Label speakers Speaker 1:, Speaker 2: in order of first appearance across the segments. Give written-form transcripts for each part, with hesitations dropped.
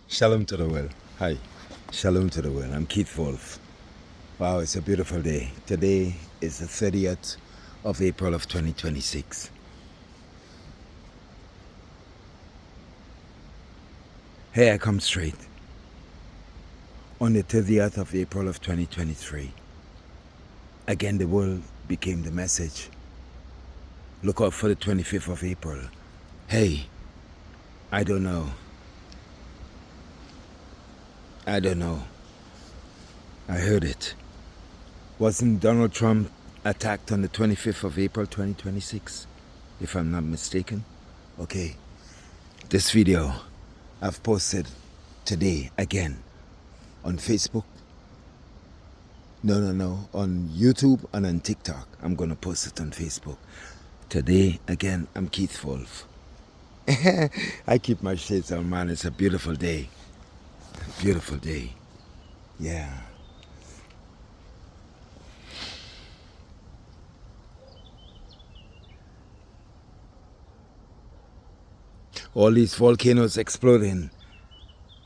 Speaker 1: Shalom to the world. Hi. Shalom to the world. I'm Keith Wolf. Wow, it's a beautiful day. Today is the 30th of April of 2026. Here I come straight. On the 30th of April of 2023, again the world became the message. Look out for the 25th of April. Hey, I don't know. I heard it. Wasn't Donald Trump attacked on the 25th of April 2026? If I'm not mistaken. Okay. This video I've posted today again on Facebook. No. On YouTube and on TikTok. I'm going to post it on Facebook. Today, again, I'm Keith Wolf. I keep my shades on, man. It's a beautiful day. Beautiful day. Yeah. All these volcanoes exploding.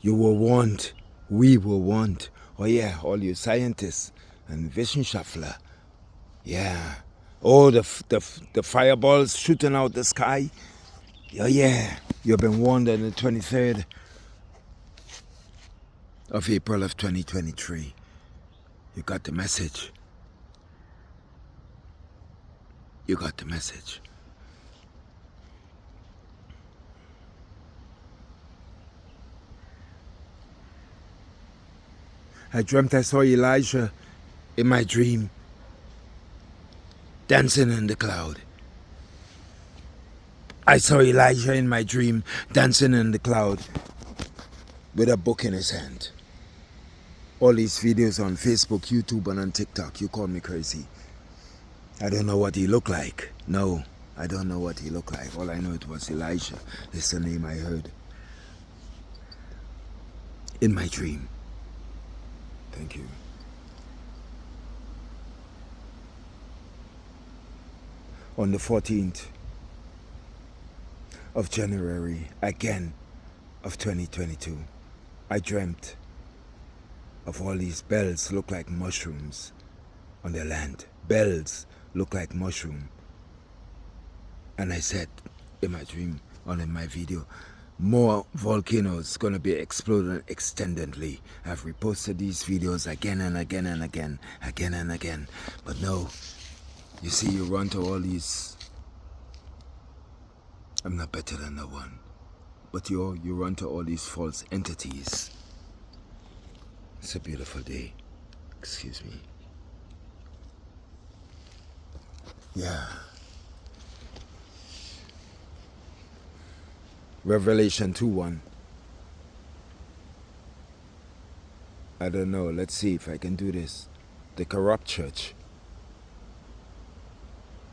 Speaker 1: You were warned. We were warned. Oh yeah, all you scientists and Wissenschaftler. Yeah. Oh, the fireballs shooting out the sky. Oh yeah. You've been warned on the 23rd of April of 2023. You got the message. You got the message. I dreamt I saw Elijah in my dream, dancing in the cloud. I saw Elijah in my dream, dancing in the cloud, with a book in his hand. All these videos on Facebook, YouTube, and on TikTok, you call me crazy. I don't know what he looked like. No, I don't know what he looked like. All I know it was Elijah. That's the name I heard. In my dream. Thank you. On the 14th of January, again, of 2022, I dreamt of all these bells look like mushrooms on the land. Bells look like mushroom. And I said in my dream, or in my video, more volcanoes gonna be exploding extendedly. I've reposted these videos again and again and again. But no, you see, you run to all these. I'm not better than no one. But you run to all these false entities. It's a beautiful day. Excuse me. Yeah. Revelation 2:1. I don't know. Let's see if I can do this. The corrupt church.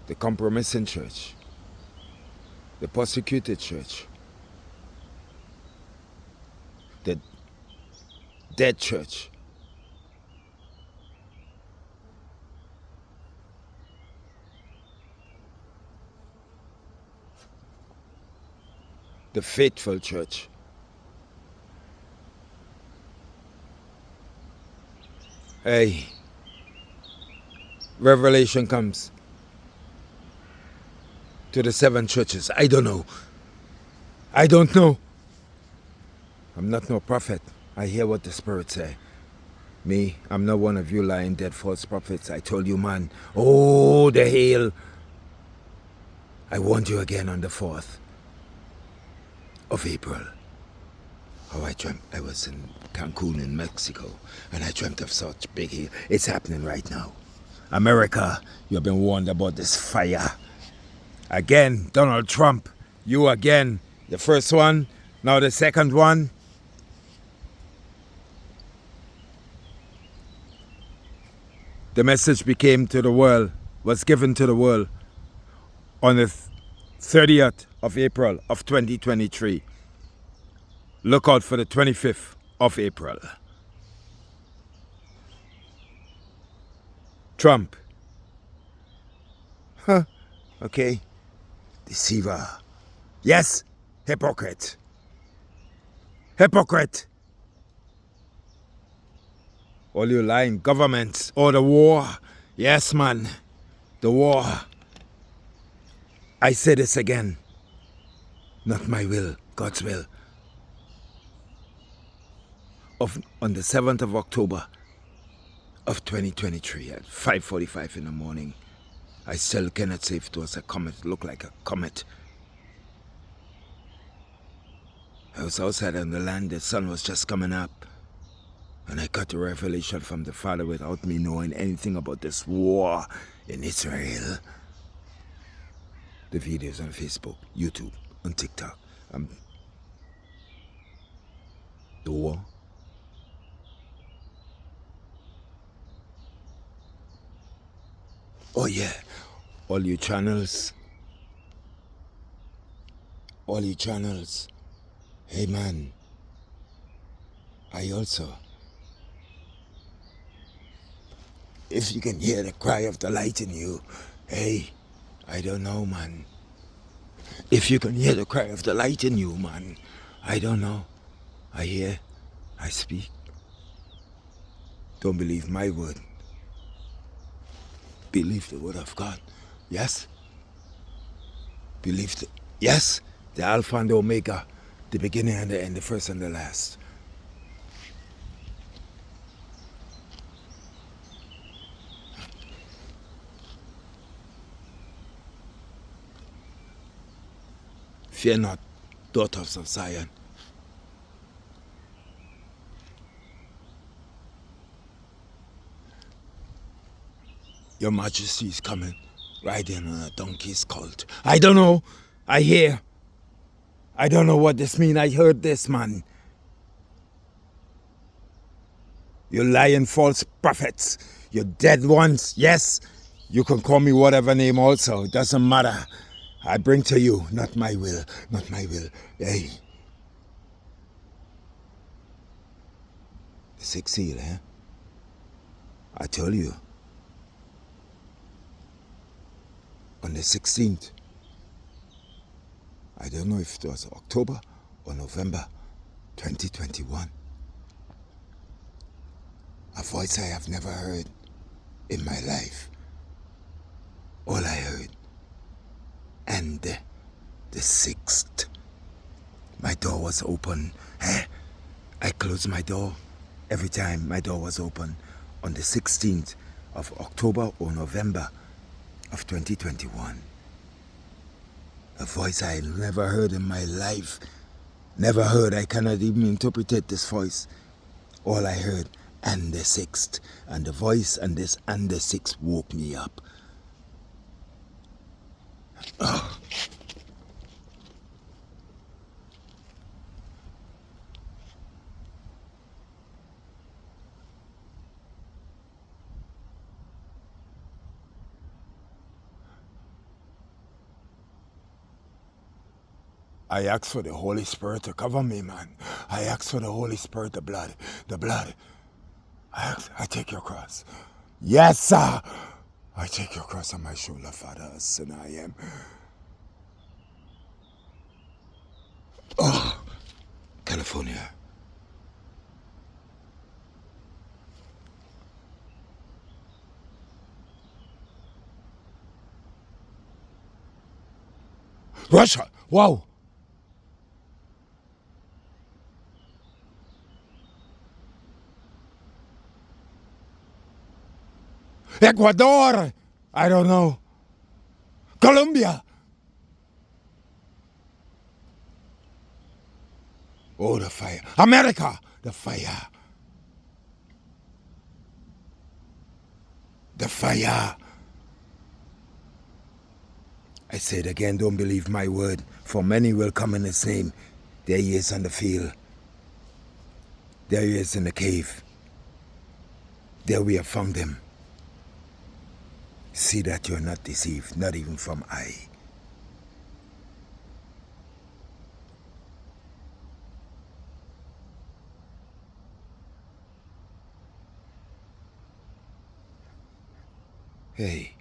Speaker 1: The compromising church. The persecuted church. The dead church. The faithful church. Hey, Revelation comes to the 7 churches. I don't know. I'm not no prophet. I hear what the Spirit say. Me, I'm not one of you lying dead false prophets. I told you, man. Oh, the hail. I warned you again on the 4th of April. Oh, I dreamt I was in Cancun in Mexico, and I dreamt of such big hail. It's happening right now. America, you've been warned about this fire. Again, Donald Trump, you again. The first one, now the second one. The message became to the world, was given to the world on the 30th of April of 2023. Look out for the 25th of April. Trump. Okay. Deceiver. Yes, hypocrite. Hypocrite. All you lying governments. Or the war. Yes, man. The war. I say this again. Not my will, God's will. On the 7th of October of 2023 at 5:45 in the morning, I still cannot say if it was a comet. It looked like a comet. I was outside on the land, the sun was just coming up. And I got the revelation from the Father without me knowing anything about this war in Israel. The videos on Facebook, YouTube, on TikTok. The war. Oh yeah, all you channels. Hey man, I also, if you can hear the cry of the light in you, hey, I don't know, man. If you can hear the cry of the light in you, man, I don't know. I hear, I speak. Don't believe my word. Believe the word of God. Yes? Yes? The Alpha and the Omega, the beginning and the end, the first and the last. Fear not, daughters of Zion. Your Majesty is coming, riding on a donkey's colt. I don't know. I hear. I don't know what this means. I heard this, man. You lying false prophets. You dead ones. Yes. You can call me whatever name also. It doesn't matter. I bring to you, not my will. Not my will. Hey. The sixth seal, eh? I tell you. On the 16th. I don't know if it was October or November 2021. A voice I have never heard in my life. All I heard. And the 6th. My door was open. I closed my door every time my door was open. On the 16th of October or November of 2021. A voice I never heard in my life. Never heard. I cannot even interpret this voice. All I heard, and the 6th. And the voice and this and the 6th woke me up. Oh. I ask for the Holy Spirit to cover me, man. I ask for the Holy Spirit, the blood. The blood. I take your cross. Yes, sir. I take your cross on my shoulder, Father, as sinner I am. Oh, California. Russia. Wow. Ecuador. I don't know. Colombia. Oh, the fire. America. The fire. The fire. I say it again, don't believe my word, for many will come in his name. There he is on the field. There he is in the cave. There we have found him. See that you're not deceived, not even from I. Hey,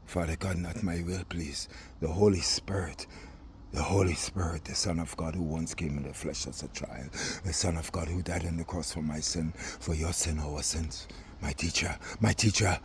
Speaker 1: Father God, not my will, please. The Holy Spirit, The Holy Spirit, the Son of God who once came in the flesh as a child. The Son of God who died on the cross for my sin, for your sin, our sins. My teacher, Benjamin!